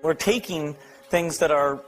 We're taking things that are,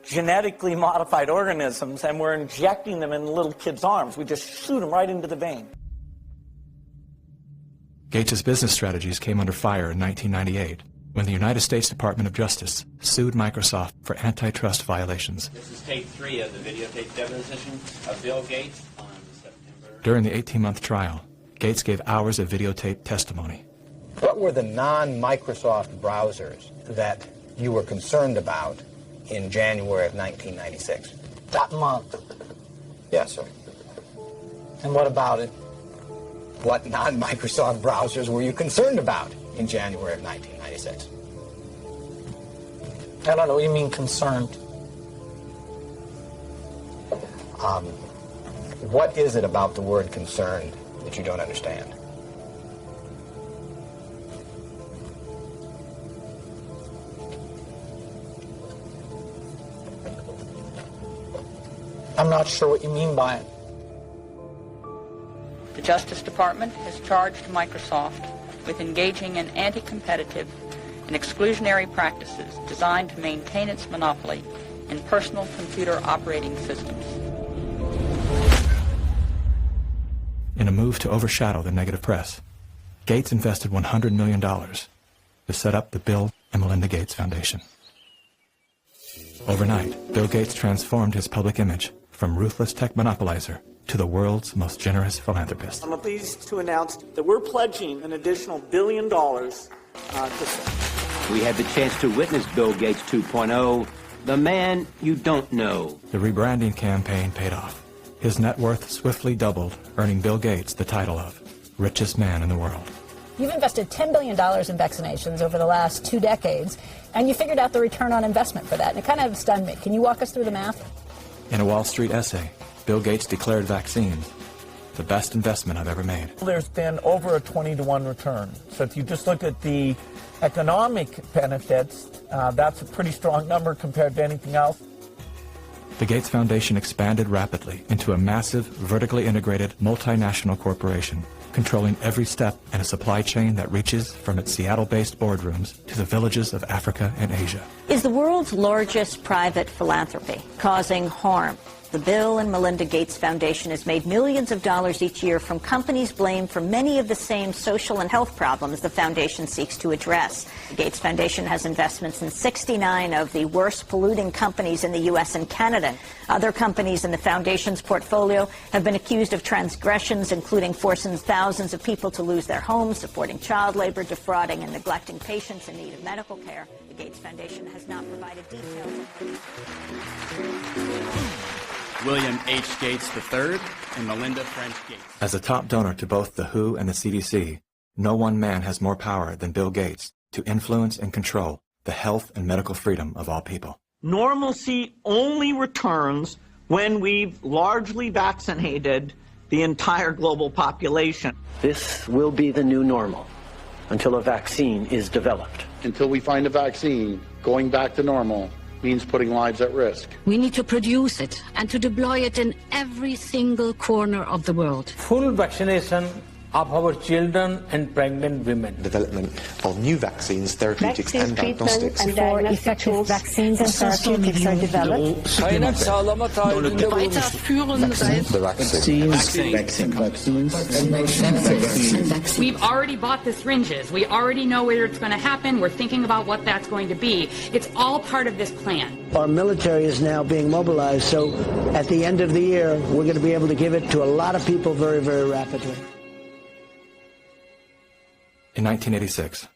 genetically modified organisms, and we're injecting them in little kids' arms. We just shoot them right into the vein. Gates' business strategies came under fire in 1998 when the United States Department of Justice sued Microsoft for antitrust violations. This is tape 3 of the videotape deposition of Bill Gates on September. During the 18-month trial, Gates gave hours of videotaped testimony. What were the non-Microsoft browsers that you were concerned about in January of 1996? That month. Yes, sir. And what about it? What non-Microsoft browsers were you concerned about in January of 1996? I don't know what you mean concerned. What is it about the word concerned that you don't understand? I'm not sure what you mean by it. The Justice Department has charged Microsoft with engaging in anti-competitive and exclusionary practices designed to maintain its monopoly in personal computer operating systems. In a move to overshadow the negative press, Gates invested $100 million to set up the Bill and Melinda Gates Foundation. Overnight, Bill Gates transformed his public image from ruthless tech monopolizer to the world's most generous philanthropist. I'm pleased to announce that we're pledging an additional $1 billion We had the chance to witness Bill Gates 2.0, the man you don't know. The rebranding campaign paid off. His net worth swiftly doubled, earning Bill Gates the title of richest man in the world. You've invested $10 billion in vaccinations over the last 2 decades, and you figured out the return on investment for that, and it kind of stunned me. Can you walk us through the math? In a Wall Street essay, Bill Gates declared vaccines the best investment I've ever made. There's been over a 20-to-1 return. So if you just look at the economic benefits, that's a pretty strong number compared to anything else. The Gates Foundation expanded rapidly into a massive, vertically integrated, multinational corporation, controlling every step in a supply chain that reaches from its Seattle-based boardrooms to the villages of Africa and Asia. Is the world's largest private philanthropy causing harm? The Bill and Melinda Gates Foundation has made millions of dollars each year from companies blamed for many of the same social and health problems the foundation seeks to address. The Gates Foundation has investments in 69 of the worst polluting companies in the U.S. and Canada. Other companies in the foundation's portfolio have been accused of transgressions, including forcing thousands of people to lose their homes, supporting child labor, defrauding and neglecting patients in need of medical care. The Gates Foundation has not provided details. William H. Gates III and Melinda French Gates. As a top donor to both the WHO and the CDC, no one man has more power than Bill Gates to influence and control the health and medical freedom of all people. Normalcy only returns when we've largely vaccinated the entire global population. This will be the new normal until a vaccine is developed. Until we find a vaccine, going back to normal means putting lives at risk. We need to produce it and to deploy it in every single corner of the world. Full vaccination of our children and pregnant women. Development of new vaccines, therapeutics and diagnostics. Before effective vaccines and therapeutics are developed. We've already bought the syringes. We already know where it's going to happen. We're thinking about what that's going to be. It's all part of this plan. Our military is now being mobilized, so at the end of the year, we're going to be able to give it to a lot of people very, very rapidly. In 1986,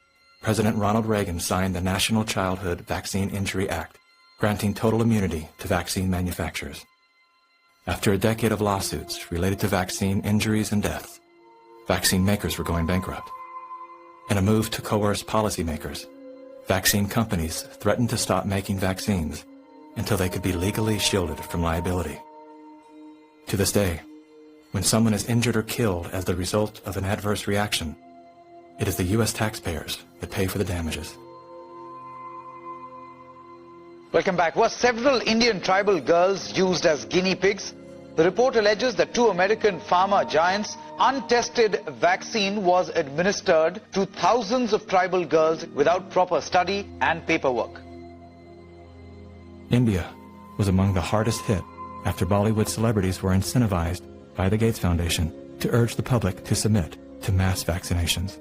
President Ronald Reagan signed the National Childhood Vaccine Injury Act, granting total immunity to vaccine manufacturers. After a decade of lawsuits related to vaccine injuries and deaths, vaccine makers were going bankrupt. In a move to coerce policymakers, vaccine companies threatened to stop making vaccines until they could be legally shielded from liability. To this day, when someone is injured or killed as the result of an adverse reaction, it is the U.S. taxpayers that pay for the damages. Welcome back. Were several Indian tribal girls used as guinea pigs? The report alleges that two American pharma giants' untested vaccine was administered to thousands of tribal girls without proper study and paperwork. India was among the hardest hit after Bollywood celebrities were incentivized by the Gates Foundation to urge the public to submit to mass vaccinations.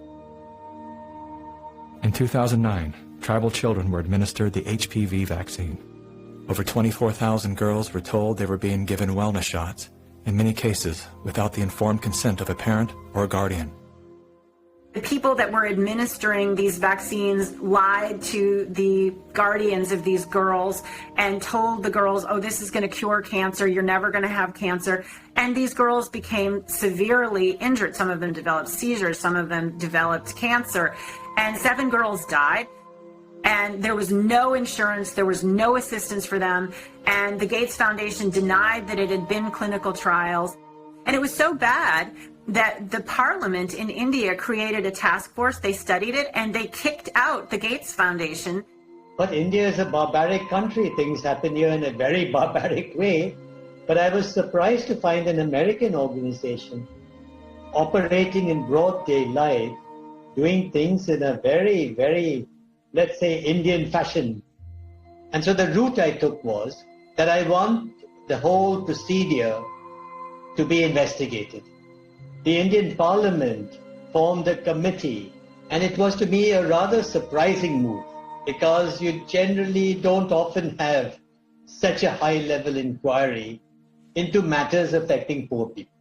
In 2009, tribal children were administered the HPV vaccine. Over 24,000 girls were told they were being given wellness shots, in many cases without the informed consent of a parent or a guardian. The people that were administering these vaccines lied to the guardians of these girls and told the girls, oh, this is going to cure cancer, you're never going to have cancer. And these girls became severely injured. Some of them developed seizures, some of them developed cancer, and 7 girls died. And there was no insurance, there was no assistance for them, and the Gates Foundation denied that it had been clinical trials. And it was so bad that the parliament in India created a task force, they studied it, and they kicked out the Gates Foundation. But India is a barbaric country. Things happen here in a very barbaric way. But I was surprised to find an American organization operating in broad daylight, doing things in a very, very, let's say, Indian fashion. And so the route I took was that I want the whole procedure to be investigated. The Indian Parliament formed a committee, and it was to me a rather surprising move because you generally don't often have such a high-level inquiry into matters affecting poor people.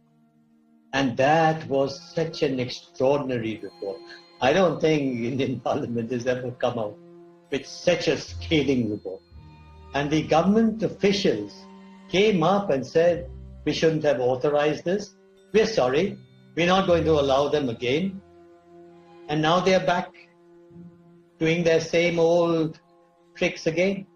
And that was such an extraordinary report. I don't think Indian Parliament has ever come out with such a scathing report. And the government officials came up and said, we shouldn't have authorized this. We're sorry. We're not going to allow them again. And now they're back doing their same old tricks again.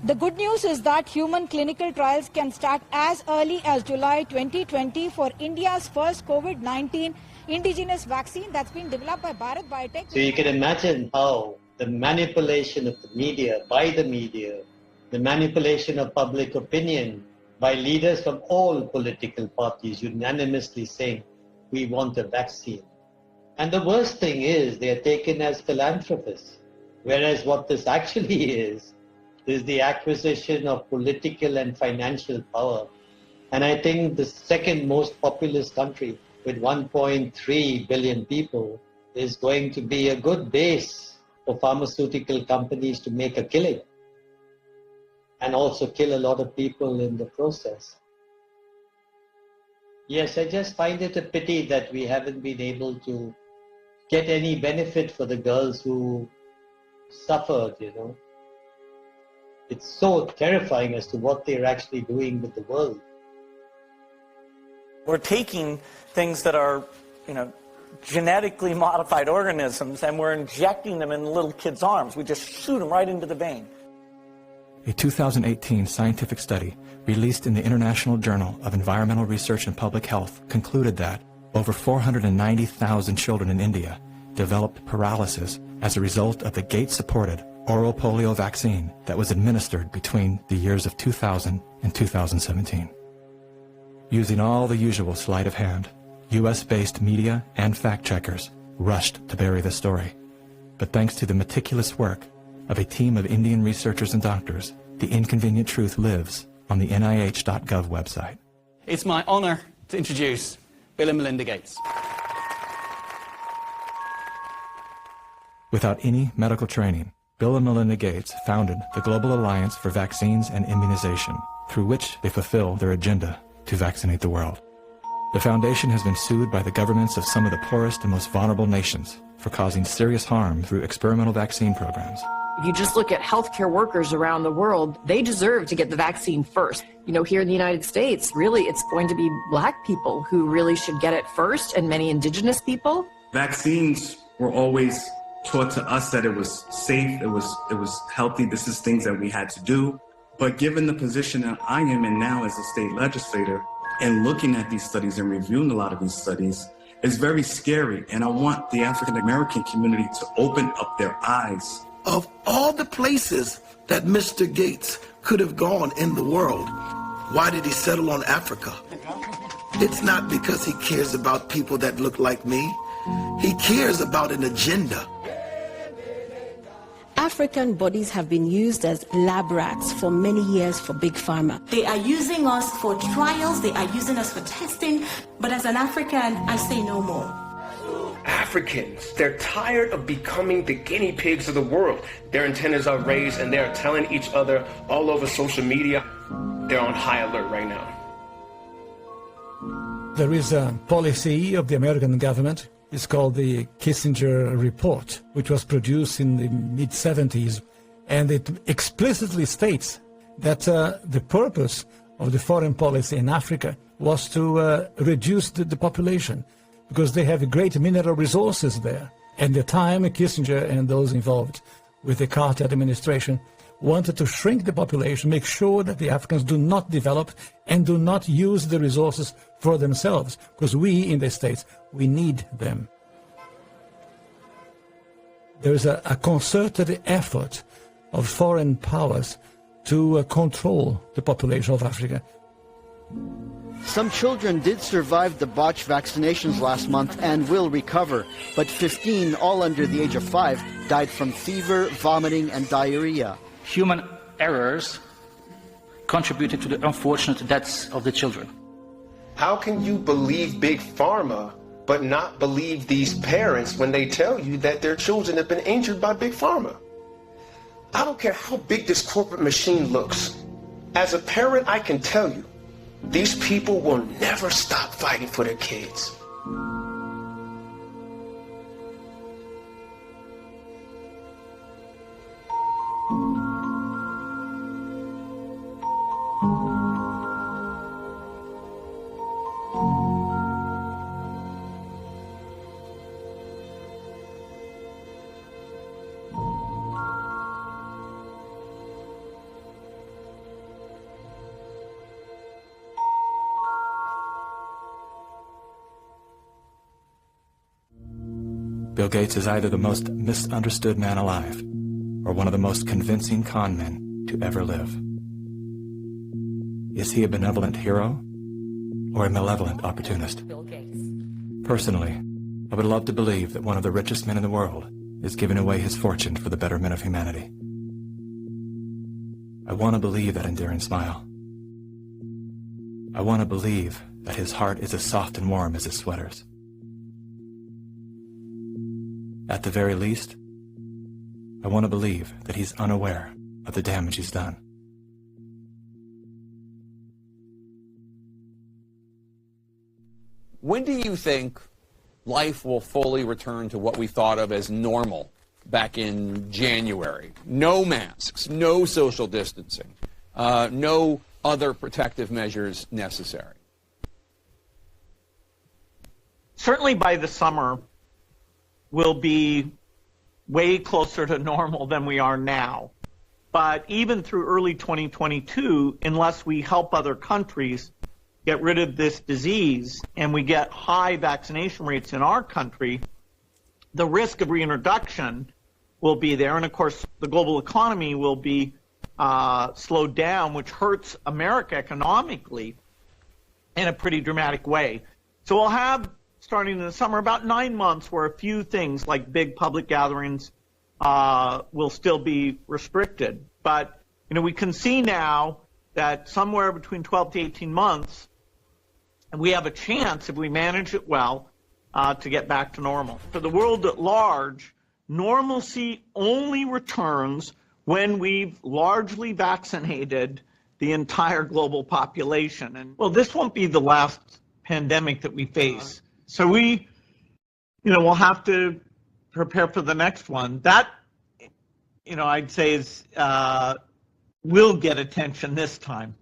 The good news is that human clinical trials can start as early as July 2020 for India's first COVID-19 indigenous vaccine that's been developed by Bharat Biotech. So you can imagine how the manipulation of the media, by the media, the manipulation of public opinion by leaders from all political parties unanimously saying, we want a vaccine. And the worst thing is they are taken as philanthropists, whereas what this actually is the acquisition of political and financial power. And I think the second most populous country with 1.3 billion people is going to be a good base for pharmaceutical companies to make a killing and also kill a lot of people in the process. Yes, I just find it a pity that we haven't been able to get any benefit for the girls who suffered, you know. It's so terrifying as to what they're actually doing with the world. We're taking things that are, genetically modified organisms, and we're injecting them in little kids' arms. We just shoot them right into the vein. A 2018 scientific study released in the International Journal of Environmental Research and Public Health concluded that over 490,000 children in India developed paralysis as a result of the Gates-supported oral polio vaccine that was administered between the years of 2000 and 2017. Using all the usual sleight of hand, U.S.-based media and fact-checkers rushed to bury the story. But thanks to the meticulous work of a team of Indian researchers and doctors, the inconvenient truth lives on the NIH.gov website. It's my honor to introduce Bill and Melinda Gates. Without any medical training, Bill and Melinda Gates founded the Global Alliance for Vaccines and Immunization, through which they fulfill their agenda to vaccinate the world. The foundation has been sued by the governments of some of the poorest and most vulnerable nations for causing serious harm through experimental vaccine programs. If you just look at healthcare workers around the world, they deserve to get the vaccine first. Here in the United States, really, it's going to be Black people who really should get it first, and many indigenous people. Vaccines were always taught to us that it was safe, it was healthy. This is things that we had to do. But given the position that I am in now as a state legislator, and looking at these studies and reviewing a lot of these studies, it's very scary. And I want the African American community to open up their eyes. Of all the places that Mr. Gates could have gone in the world, Why did he settle on Africa? It's not because he cares about people that look like me. He cares about an agenda. African bodies have been used as lab rats for many years for Big Pharma. They are using us for trials, they are using us for testing, but as an African, I say no more. Africans, they're tired of becoming the guinea pigs of the world. Their antennas are raised and they're telling each other all over social media. They're on high alert right now. There is a policy of the American government. It's called the Kissinger Report, which was produced in the mid-70s. And it explicitly states that the purpose of the foreign policy in Africa was to reduce the population, because they have great mineral resources there. At the time, Kissinger and those involved with the Carter administration wanted to shrink the population, make sure that the Africans do not develop and do not use the resources for themselves, because we in the States, we need them. There is a concerted effort of foreign powers to control the population of Africa. Some children did survive the botched vaccinations last month and will recover, but 15, all under the age of 5, died from fever, vomiting, and diarrhea. Human errors contributed to the unfortunate deaths of the children. How can you believe Big Pharma but not believe these parents when they tell you that their children have been injured by Big Pharma? I don't care how big this corporate machine looks. As a parent, I can tell you, these people will never stop fighting for their kids. Bill Gates is either the most misunderstood man alive or one of the most convincing con men to ever live. Is he a benevolent hero or a malevolent opportunist? Bill Gates. Personally, I would love to believe that one of the richest men in the world is giving away his fortune for the betterment of humanity. I want to believe that endearing smile. I want to believe that his heart is as soft and warm as his sweaters. At the very least, I want to believe that he's unaware of the damage he's done. When do you think life will fully return to what we thought of as normal back in January? No masks, no social distancing, no other protective measures necessary. Certainly by the summer, we'll be way closer to normal than we are now. But even through early 2022, unless we help other countries get rid of this disease and we get high vaccination rates in our country, the risk of reintroduction will be there. And of course, the global economy will be slowed down, which hurts America economically in a pretty dramatic way. So we'll have, starting in the summer, about 9 months where a few things like big public gatherings will still be restricted. But, you know, we can see now that somewhere between 12 to 18 months, we have a chance, if we manage it well, to get back to normal. For the world at large, normalcy only returns when we've largely vaccinated the entire global population. And, well, this won't be the last pandemic that we face. So we, we'll have to prepare for the next one. That, I'd say is will get attention this time.